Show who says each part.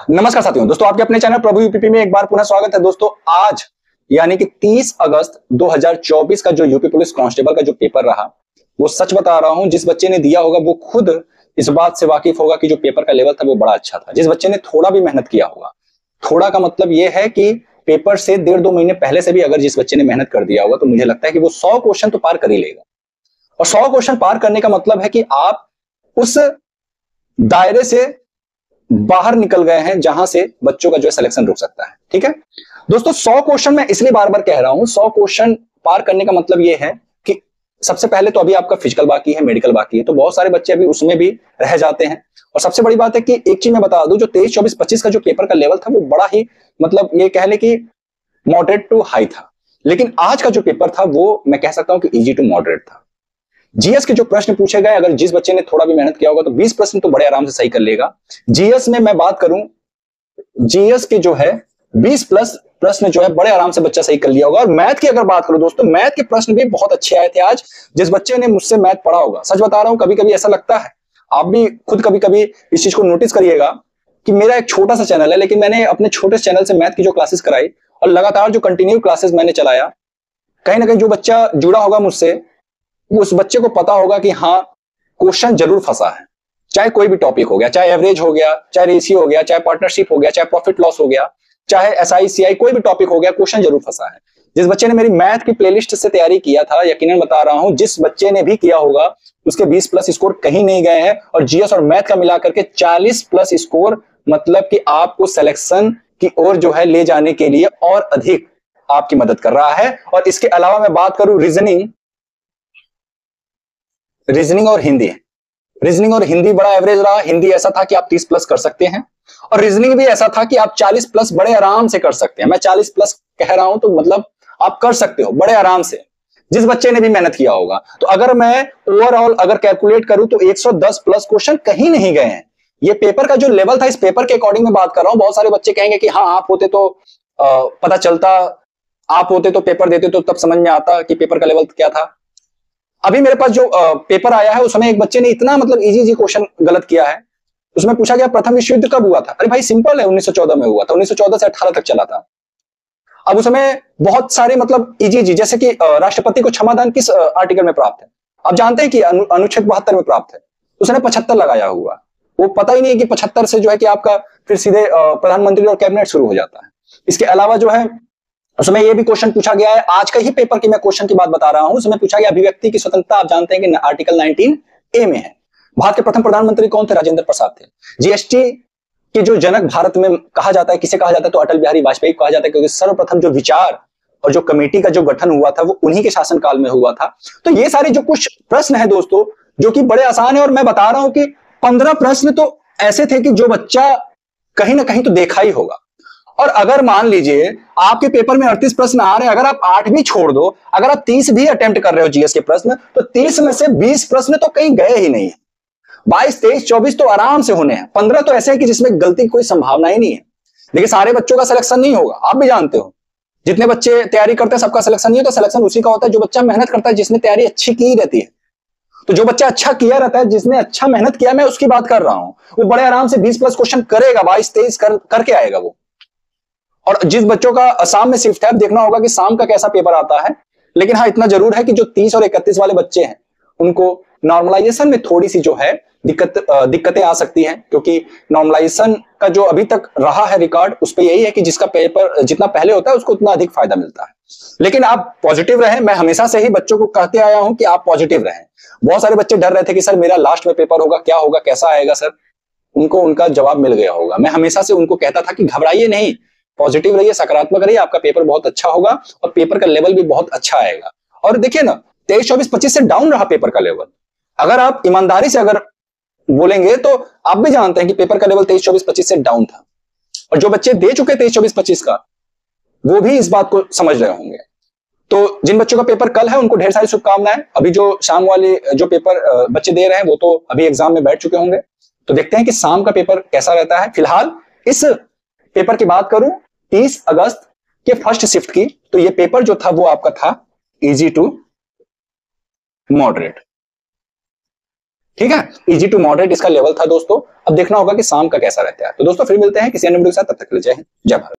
Speaker 1: नमस्कार साथियों, दोस्तों आपके अपने चैनल प्रभु यूपीपी में एक बार पुनः स्वागत है। दोस्तों आज यानी कि 30 अगस्त 2024 का जो यूपी पुलिस कांस्टेबल का जो पेपर रहा, वो सच बता रहा हूं, जिस बच्चे ने दिया होगा वो खुद इस बात से वाकिफ होगा कि जो पेपर का लेवल था वो बड़ा अच्छा था। जिस बच्चे ने थोड़ा भी मेहनत किया होगा, थोड़ा का मतलब ये है कि पेपर से 1.5-2 महीने पहले से भी अगर जिस बच्चे ने मेहनत कर दिया होगा तो मुझे लगता है कि वो 100 क्वेश्चन तो पार कर ही लेगा। और 100 क्वेश्चन पार करने का मतलब है कि आप उस दायरे से बाहर निकल गए हैं जहां से बच्चों का जो है सिलेक्शन रुक सकता है। ठीक है दोस्तों, 100 क्वेश्चन मैं इसलिए बार बार कह रहा हूं, 100 क्वेश्चन पार करने का मतलब यह है कि सबसे पहले तो अभी आपका फिजिकल बाकी है, मेडिकल बाकी है, तो बहुत सारे बच्चे अभी उसमें भी रह जाते हैं। और सबसे बड़ी बात है कि एक चीज मैं बता दूं, जो 23, 24, 25 का जो पेपर का लेवल था वो बड़ा ही मतलब ये कह ले कि मॉडरेट टू हाई था। लेकिन आज का जो पेपर था वो मैं कह सकता हूं कि इजी टू मॉडरेट था। जीएस के जो प्रश्न पूछे गए, अगर जिस बच्चे ने थोड़ा भी मेहनत किया होगा तो 20 प्रश्न तो बड़े आराम से सही कर लेगा। जीएस में मैं बात करूं, जीएस के जो है 20 प्लस प्रश्न जो है बड़े आराम से बच्चा सही कर लिया होगा। और मैथ की अगर बात करूं दोस्तों, मैथ के प्रश्न भी बहुत अच्छे आए थे आज। जिस बच्चे ने मुझसे मैथ पढ़ा होगा, सच बता रहा हूं, कभी कभी ऐसा लगता है, आप भी खुद कभी कभी इस चीज को नोटिस करिएगा कि मेरा एक छोटा सा चैनल है, लेकिन मैंने अपने छोटे चैनल से मैथ की जो क्लासेस कराई और लगातार जो कंटिन्यू क्लासेस मैंने चलाया, कहीं ना कहीं जो बच्चा जुड़ा होगा मुझसे, उस बच्चे को पता होगा कि हाँ, क्वेश्चन जरूर फंसा है। चाहे कोई भी टॉपिक हो गया, चाहे एवरेज हो गया, चाहे रेशियो हो गया, चाहे पार्टनरशिप हो गया, चाहे प्रॉफिट लॉस हो गया, चाहे एसआईसीआई, कोई भी टॉपिक हो गया, क्वेश्चन जरूर फंसा है। जिस बच्चे ने मेरी मैथ की प्लेलिस्ट से तैयारी किया था, यकीनन बता रहा हूं, जिस बच्चे ने भी किया होगा उसके 20 प्लस स्कोर कहीं नहीं गए हैं। और जीएस और मैथ का मिलाकर के 40 प्लस स्कोर, मतलब कि आपको सिलेक्शन की ओर जो है ले जाने के लिए और अधिक आपकी मदद कर रहा है। और इसके अलावा मैं बात करूं रीजनिंग और हिंदी, रीजनिंग और हिंदी बड़ा एवरेज रहा। हिंदी ऐसा था कि आप 30 प्लस कर सकते हैं, और रीजनिंग भी ऐसा था कि आप 40 प्लस बड़े आराम से कर सकते हैं। मैं 40 प्लस कह रहा हूं तो मतलब आप कर सकते हो बड़े आराम से, जिस बच्चे ने भी मेहनत किया होगा। तो अगर मैं ओवरऑल अगर कैलकुलेट करूं तो 110 प्लस क्वेश्चन कहीं नहीं गए हैं। ये पेपर का जो लेवल था, इस पेपर के अकॉर्डिंग मैं बात कर रहा हूं। बहुत सारे बच्चे कहेंगे कि हाँ, आप होते तो पता चलता, आप होते तो पेपर देते तो तब समझ में आता कि पेपर का लेवल क्या था। अभी मेरे पास जो पेपर आया है, उसमें एक बच्चे ने इतना मतलब इजी क्वेश्चन गलत किया है। उसमें पूछा गया प्रथम विश्व युद्ध कब हुआ था। अरे भाई सिंपल है, 1914 में हुआ था, 1914 से 18 तक चला था। अब उसमें बहुत सारे मतलब इजी, जैसे कि राष्ट्रपति को क्षमादान किस आर्टिकल में प्राप्त है। आप जानते हैं कि अनुच्छेद 72 में प्राप्त है। उसने 75 लगाया हुआ, वो पता ही नहीं है कि 75 से जो है कि आपका फिर सीधे प्रधानमंत्री और कैबिनेट शुरू हो जाता है। इसके अलावा जो है उसमें यह भी क्वेश्चन पूछा गया है, आज का ही पेपर की मैं क्वेश्चन की बात बता रहा हूं। उसमें पूछा गया अभिव्यक्ति की स्वतंत्रता, आप जानते हैं कि आर्टिकल 19A में है। भारत के प्रथम प्रधानमंत्री कौन थे? राजेंद्र प्रसाद थे। जीएसटी के जो जनक भारत में कहा जाता है, किसे कहा जाता है? तो अटल बिहारी वाजपेयी को कहा जाता है, क्योंकि सर्वप्रथम जो विचार और जो कमेटी का जो गठन हुआ था वो उन्हीं के शासनकाल में हुआ था। तो ये सारे जो कुछ प्रश्न है दोस्तों, जो कि बड़े आसान है, और मैं बता रहा हूं कि 15 प्रश्न तो ऐसे थे कि जो बच्चा कहीं ना कहीं तो देखा ही होगा। और अगर मान लीजिए आपके पेपर में 38 प्रश्न आ रहे हैं, अगर आप 8 भी छोड़ दो, अगर आप 30 भी अटेम्प्ट कर रहे हो जीएस के प्रश्न, तो 30 में से 20 प्रश्न तो कहीं गए ही नहीं है। 22, 23, 24 तो आराम से होने हैं। 15 तो ऐसे हैं कि जिसमें गलती की कोई संभावना ही नहीं है। देखिए, सारे बच्चों का सिलेक्शन नहीं होगा, आप भी जानते हो। जितने बच्चे तैयारी करते हैं सबका सिलेक्शन नहीं होता। सिलेक्शन उसी का होता है जो बच्चा मेहनत करता है, जिसने तैयारी अच्छी की रहती है। तो जो बच्चा अच्छा किया रहता है, जिसने अच्छा मेहनत किया, मैं उसकी बात कर रहा हूं, वो बड़े आराम से 20 प्लस क्वेश्चन करेगा, 22, 23 करके आएगा वो। और जिस बच्चों का शाम में शिफ्ट है, देखना होगा कि शाम का कैसा पेपर आता है। लेकिन हाँ, इतना जरूर है कि जो 30 और 31 वाले बच्चे हैं, उनको नॉर्मलाइजेशन में थोड़ी सी जो है दिक्कतें आ सकती हैं, क्योंकि नॉर्मलाइजेशन का जो अभी तक रहा है रिकॉर्ड, उस पर यही है कि जिसका पेपर जितना पहले होता है उसको उतना अधिक फायदा मिलता है। लेकिन आप पॉजिटिव रहें। मैं हमेशा से ही बच्चों को कहते आया हूं कि आप पॉजिटिव रहें। बहुत सारे बच्चे डर रहे थे कि सर मेरा लास्ट में पेपर होगा, क्या होगा, कैसा आएगा सर। उनको उनका जवाब मिल गया होगा। मैं हमेशा से उनको कहता था कि घबराइए नहीं, पॉजिटिव रहिए, सकारात्मक रहिए, आपका पेपर बहुत अच्छा होगा और पेपर का लेवल भी बहुत अच्छा आएगा। और देखिए ना, 23, 24, 25 से डाउन रहा पेपर का लेवल। अगर आप ईमानदारी से अगर बोलेंगे तो आप भी जानते हैं कि पेपर का लेवल 23, 24, 25 से डाउन था। और जो बच्चे दे चुके 23, 24, 25 का, वो भी इस बात को समझ रहे होंगे। तो जिन बच्चों का पेपर कल है, उनको ढेर सारी शुभकामनाएं। अभी जो शाम वाले जो पेपर बच्चे दे रहे हैं, वो तो अभी एग्जाम में बैठ चुके होंगे। तो देखते हैं कि शाम का पेपर कैसा रहता है। फिलहाल इस पेपर की बात करूं, 30 अगस्त के फर्स्ट शिफ्ट की, तो ये पेपर जो था वो आपका था इजी टू मॉडरेट। ठीक है, इजी टू मॉडरेट इसका लेवल था दोस्तों। अब देखना होगा कि शाम का कैसा रहता है। तो दोस्तों फिर मिलते हैं किसी अन्य वीडियो के साथ, तब तक के लिए जय हिंद, जय भारत।